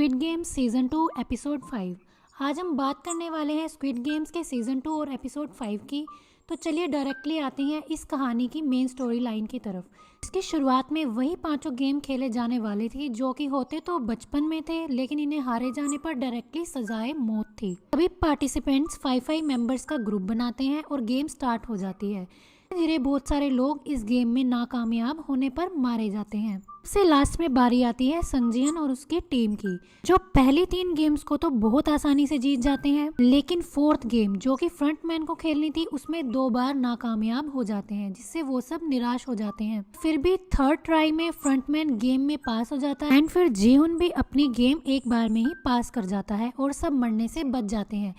Squid games season 2 episode 5। आज हम बात करने वाले हैं स्क्विड गेम्स के सीज़न 2 और एपिसोड 5 की। तो चलिए डायरेक्टली आते हैं इस कहानी की मेन स्टोरी लाइन की तरफ। इसकी शुरुआत में वही पांचों गेम खेले जाने वाले थे जो कि होते तो बचपन में थे, लेकिन इन्हें हारे जाने पर डायरेक्टली सजाए मौत थी। सभी पार्टिसिपेंट्स 5 मेंबर्स का ग्रुप बनाते हैं और गेम स्टार्ट हो जाती है। धीरे धीरे बहुत सारे लोग इस गेम में नाकामयाब होने पर मारे जाते हैं। सबसे लास्ट में बारी आती है संजीवन और उसकी टीम की, जो पहली 3 गेम्स को तो बहुत आसानी से जीत जाते हैं, लेकिन 4th गेम जो कि फ्रंटमैन को खेलनी थी उसमें 2 बार नाकामयाब हो जाते हैं, जिससे वो सब निराश हो जाते हैं। फिर भी 3rd ट्राई में फ्रंटमैन गेम में पास हो जाता है एंड फिर जीहुन भी अपनी गेम एक बार में ही पास कर जाता है और सब मरने से बच जाते हैं।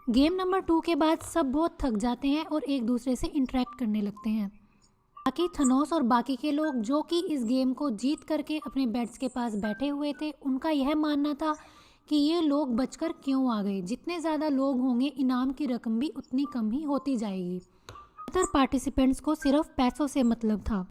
गेम नंबर 2 के बाद सब बहुत थक जाते हैं और एक दूसरे से इंटरेक्ट करने लगते हैं। बाकी थनोस और बाकी के लोग जो कि इस गेम को जीत करके अपने बेड्स के पास बैठे हुए थे, उनका यह मानना था कि ये लोग बचकर क्यों आ गए। जितने ज़्यादा लोग होंगे इनाम की रकम भी उतनी कम ही होती जाएगी। अदर पार्टिसिपेंट्स को सिर्फ पैसों से मतलब था,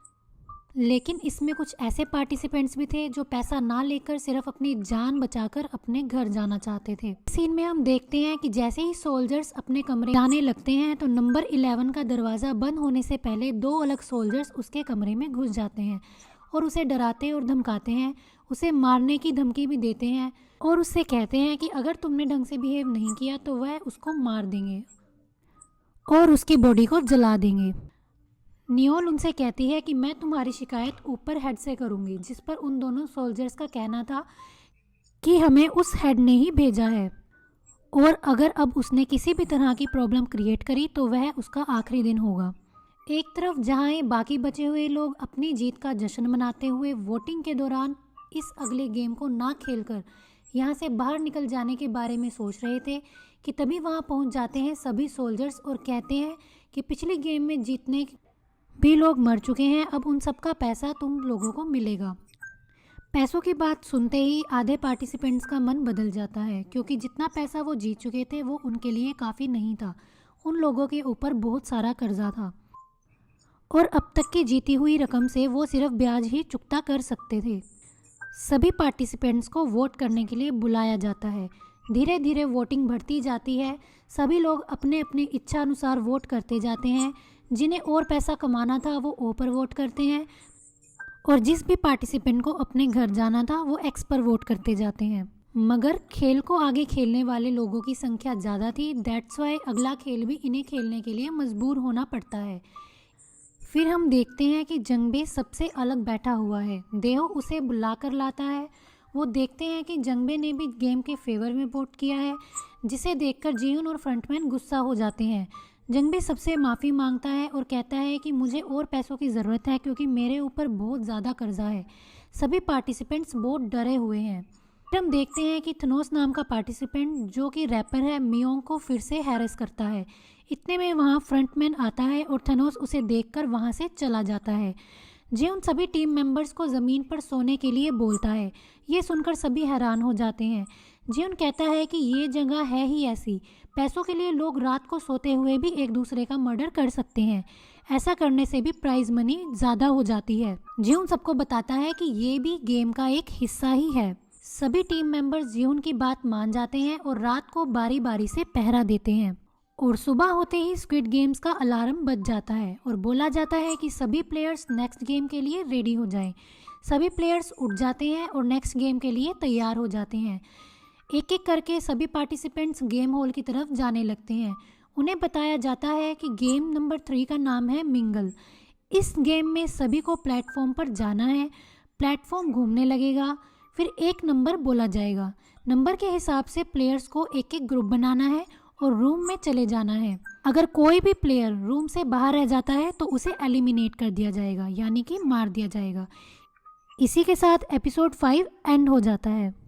लेकिन इसमें कुछ ऐसे पार्टिसिपेंट्स भी थे जो पैसा ना लेकर सिर्फ अपनी जान बचाकर अपने घर जाना चाहते थे। सीन में हम देखते हैं कि जैसे ही सोल्जर्स अपने कमरे जाने लगते हैं तो नंबर 11 का दरवाज़ा बंद होने से पहले 2 अलग सोल्जर्स उसके कमरे में घुस जाते हैं और उसे डराते और धमकाते हैं, उसे मारने की धमकी भी देते हैं और उससे कहते हैं कि अगर तुमने ढंग से बिहेव नहीं किया तो वह उसको मार देंगे और उसकी बॉडी को जला देंगे। नियोल उनसे कहती है कि मैं तुम्हारी शिकायत ऊपर हेड से करूंगी, जिस पर उन दोनों सोल्जर्स का कहना था कि हमें उस हेड ने ही भेजा है और अगर अब उसने किसी भी तरह की प्रॉब्लम क्रिएट करी तो वह उसका आखिरी दिन होगा। एक तरफ जहां बाकी बचे हुए लोग अपनी जीत का जश्न मनाते हुए वोटिंग के दौरान इस अगले गेम को ना खेलकर यहाँ से बाहर निकल जाने के बारे में सोच रहे थे कि तभी वहाँ पहुँच जाते हैं सभी सोल्जर्स और कहते हैं कि पिछली गेम में जीतने भी लोग मर चुके हैं, अब उन सब का पैसा तुम लोगों को मिलेगा। पैसों की बात सुनते ही आधे पार्टिसिपेंट्स का मन बदल जाता है, क्योंकि जितना पैसा वो जीत चुके थे वो उनके लिए काफ़ी नहीं था। उन लोगों के ऊपर बहुत सारा कर्जा था और अब तक की जीती हुई रकम से वो सिर्फ ब्याज ही चुकता कर सकते थे। सभी पार्टिसिपेंट्स को वोट करने के लिए बुलाया जाता है। धीरे धीरे वोटिंग बढ़ती जाती है। सभी लोग अपने अपने इच्छा अनुसार वोट करते जाते हैं। जिन्हें और पैसा कमाना था वो ओ पर वोट करते हैं और जिस भी पार्टिसिपेंट को अपने घर जाना था वो एक्स पर वोट करते जाते हैं। मगर खेल को आगे खेलने वाले लोगों की संख्या ज़्यादा थी, दैट्स वाई अगला खेल भी इन्हें खेलने के लिए मजबूर होना पड़ता है। फिर हम देखते हैं कि जंगबे सबसे अलग बैठा हुआ है। देहो उसे बुला कर लाता है। वो देखते हैं कि जंगबे ने भी गेम के फेवर में वोट किया है, जिसे देखकर जीहुन और फ्रंटमैन गुस्सा हो जाते हैं। जंगबे सबसे माफ़ी मांगता है और कहता है कि मुझे और पैसों की ज़रूरत है क्योंकि मेरे ऊपर बहुत ज़्यादा कर्जा है। सभी पार्टिसिपेंट्स बहुत डरे हुए हैं। फिर हम देखते हैं कि थनोस नाम का पार्टिसिपेंट जो कि रैपर है मियोंग को फिर से हैरेस करता है। इतने में वहाँ फ्रंटमैन आता है और थनोस उसे देखकर वहाँ से चला जाता है। उन सभी टीम मेंबर्स को ज़मीन पर सोने के लिए बोलता है। ये सुनकर सभी हैरान हो जाते हैं। जीहुन कहता है कि ये जगह है ही ऐसी, पैसों के लिए लोग रात को सोते हुए भी एक दूसरे का मर्डर कर सकते हैं। ऐसा करने से भी प्राइज मनी ज़्यादा हो जाती है। जीहुन सबको बताता है कि ये भी गेम का एक हिस्सा ही है। सभी टीम मेंबर्स जीहुन की बात मान जाते हैं और रात को बारी बारी से पहरा देते हैं और सुबह होते ही स्क्विड गेम्स का अलार्म बज जाता है और बोला जाता है कि सभी प्लेयर्स नेक्स्ट गेम के लिए रेडी हो जाएं। सभी प्लेयर्स उठ जाते हैं और नेक्स्ट गेम के लिए तैयार हो जाते हैं। एक एक करके सभी पार्टिसिपेंट्स गेम हॉल की तरफ जाने लगते हैं। उन्हें बताया जाता है कि गेम नंबर 3 का नाम है मिंगल। इस गेम में सभी को प्लेटफॉर्म पर जाना है। प्लेटफॉर्म घूमने लगेगा, फिर एक नंबर बोला जाएगा। नंबर के हिसाब से प्लेयर्स को एक एक ग्रुप बनाना है और रूम में चले जाना है। अगर कोई भी प्लेयर रूम से बाहर रह जाता है तो उसे एलिमिनेट कर दिया जाएगा, यानी कि मार दिया जाएगा। इसी के साथ एपिसोड 5 एंड हो जाता है।